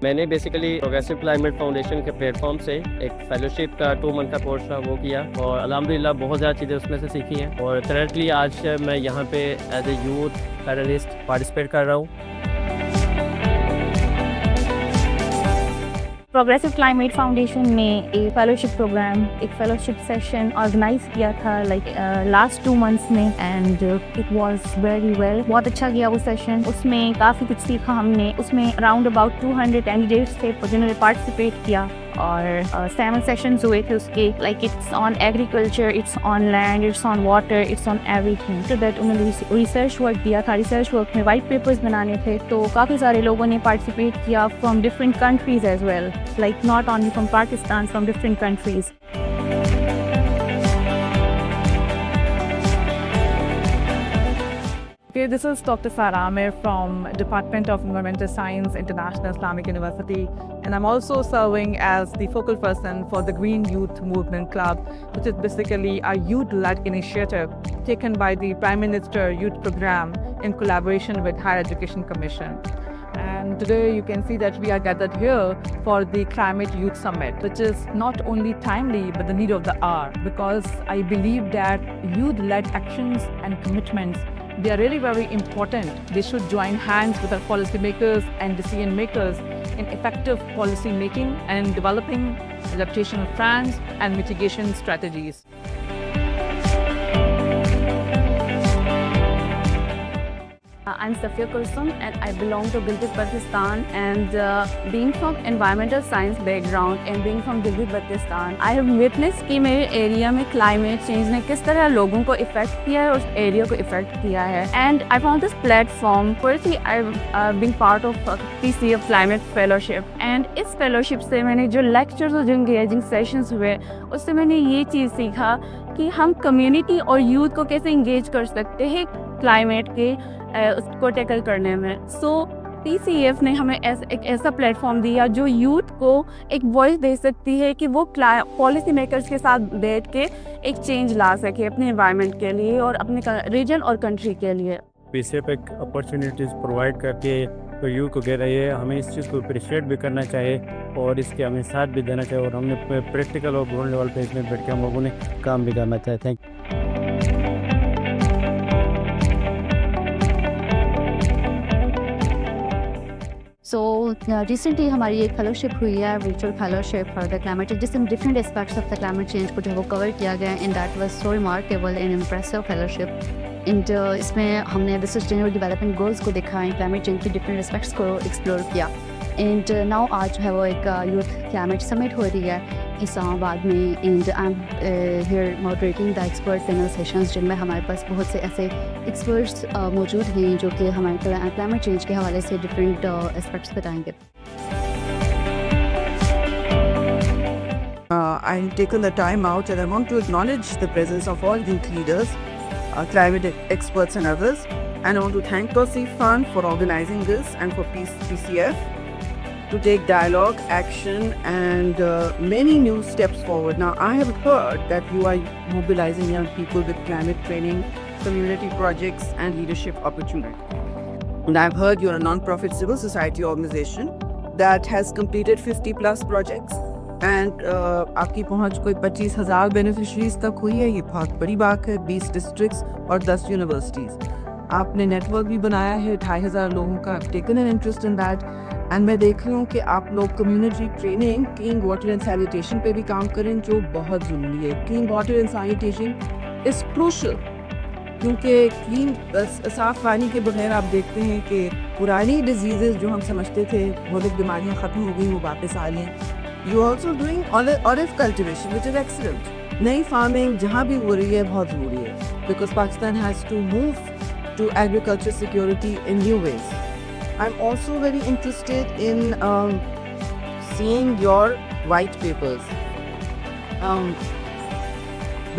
मैंने basically progressive climate foundation के platform से एक फेलोशिप का 2 मंथ का कोर्स था वो किया और अल्हम्दुलिल्लाह बहुत ज़्यादा चीज़ें उसमें से सीखी हैं और करंटली आज मैं यहाँ पे as a youth panelist participate कर रहा हूँ। प्रोग्रेसिव क्लाइमेट फाउंडेशन ने एक फेलोशिप प्रोग्राम, एक फेलोशिप सेशन ऑर्गेनाइज किया था last 2 months and it was very well वेल। बहुत अच्छा गया वो सेशन, उसमें काफ़ी कुछ सीखा हमने। उसमें अराउंड अबाउट 200 कैंडिडेट्स थे जिन्होंने पार्टिसिपेट किया और 7 सेशंस हुए थे उसके। Like it's on agriculture, it's on land, it's on water, it's on everything. तो दैट उन्होंने रिसर्च वर्क दिया था। रिसर्च वर्क में वाइट पेपर्स बनाने थे, तो काफ़ी सारे लोगों ने पार्टिसिपेट किया from different countries as well, like not only from Pakistan, from different countries. Okay, this is Dr. Sarah Amir from Department of Environmental Science, International Islamic University, and I'm also serving as the focal person for the Green Youth Movement Club, which is basically a youth-led initiative taken by the Prime Minister Youth Program in collaboration with Higher Education Commission. And today you can see that we are gathered here for the Climate Youth Summit, which is not only timely but the need of the hour, because I believe that youth-led actions and commitments, they are really very important. They should join hands with our policymakers and decision makers in effective policy making and developing adaptation plans and mitigation strategies. I'm Safia Kulsum and I belong to Gilgit Baltistan, and being from environmental science background and being from Gilgit Baltistan, I have witnessed कि मेरे area में climate change ने किस तरह लोगों को effect किया है और उस एरिया को इफेक्ट किया है। And I found this platform, firstly I've been part of PCF Climate Fellowship, and इस fellowship से मैंने जो lectures और जो engaging sessions हुए उससे मैंने ये चीज़ सीखा कि हम community और youth को कैसे engage कर सकते हैं climate के उसको टैकल करने में। सो PCF ने हमें एक ऐसा प्लेटफॉर्म दिया जो यूथ को एक वॉइस दे सकती है कि वो पॉलिसी मेकर्स के साथ बैठ के एक चेंज ला सके अपने एनवायरनमेंट के लिए और अपने रीजन और कंट्री के लिए। PCF एक अपॉर्चुनिटीज़ प्रोवाइड करके तो यूथ को कह रही है, हमें इस चीज़ को अप्रिशिएट भी करना चाहिए और इसके हमें साथ भी देना चाहिए और हमने प्रैक्टिकल और ग्राउंड लेवल पे इसमें बैठ के हम लोगों ने काम भी करना चाहिए। Thank you. सो रिसेंटली हमारी एक फेलोशिप हुई है, virtual fellowship for the climate, जिसमें different aspects of the climate change को जो वो कवर किया गया and that was so remarkable and impressive fellowship. And इसमें हमने द सस्टेनेबल डेवलपमेंट गोल्स को देखा, क्लाइमेट चेंज के डिफरेंट एस्पेक्ट्स को एक्सप्लोर किया। एंड नाउ आज जो है वो एक यूथ क्लाइमेट समिट हो रही है इस्लामाबाद में, and I am here moderating the expert panel sessions, जिनमें हमारे पास बहुत से ऐसे एक्सपर्ट्स मौजूद हैं जो कि हमारे क्लाइमेट चेंज के हवाले से डिफरेंट एस्पेक्ट्स बताएंगे। I've taken the time out and I want to acknowledge the presence of all youth leaders, climate experts and others, and I want to thank Tawseef Khan for organizing this and for PCF to take dialogue, action and many new steps forward. Now I have heard that you are mobilizing young people with climate training, community projects and leadership opportunity. And I've heard you're a non-profit civil society organization that has completed 50 plus projects and आपकी पहुंच कोई 25,000 beneficiaries तक हुई है। ये बहुत बड़ी बात है। 20 डिस्ट्रिक्ट्स और 10 यूनिवर्सिटीज़, आपने नेटवर्क भी बनाया है 2,500 लोगों का। Taken an interest in that and मैं देख रही हूँ कि आप लोग community training, clean water and sanitation पे भी काम करें, जो बहुत ज़रूरी है। Clean water and sanitation is crucial, क्योंकि क्लीन साफ़ पानी के बगैर आप देखते हैं कि पुरानी डिजीज़ जो हम समझते थे बहुत बीमारियाँ ख़त्म हो गई, वो वापस आ रही हैं। You also doing olive cultivation which is excellent. नई फार्मिंग जहाँ भी हो रही है बहुत ज़रूरी है, because Pakistan has to move to agriculture security in new ways. I'm also very interested in seeing your white papers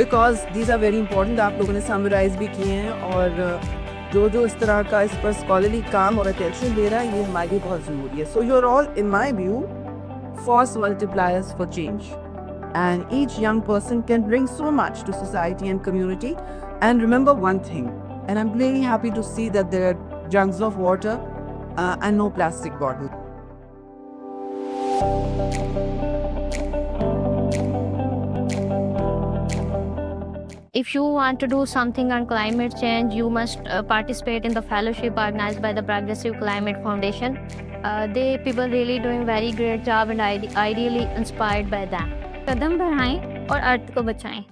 because these are very important. आप लोगों ने summarize भी किए हैं और जो इस तरह का इस पर स्कॉलरली काम और अटेंशन दे रहा है, ये हमारे लिए बहुत ज़रूरी है. So you're all, in my view, force multipliers for change. And each young person can bring so much to society and community. And remember one thing, and I'm really happy to see that there are jugs of water and no plastic bottles. If you want to do something on climate change, you must participate in the fellowship organized by the Progressive Climate Foundation. They people really doing very great job and ideally inspired by them. कदम बढ़ाएं और अर्थ को बचाएं.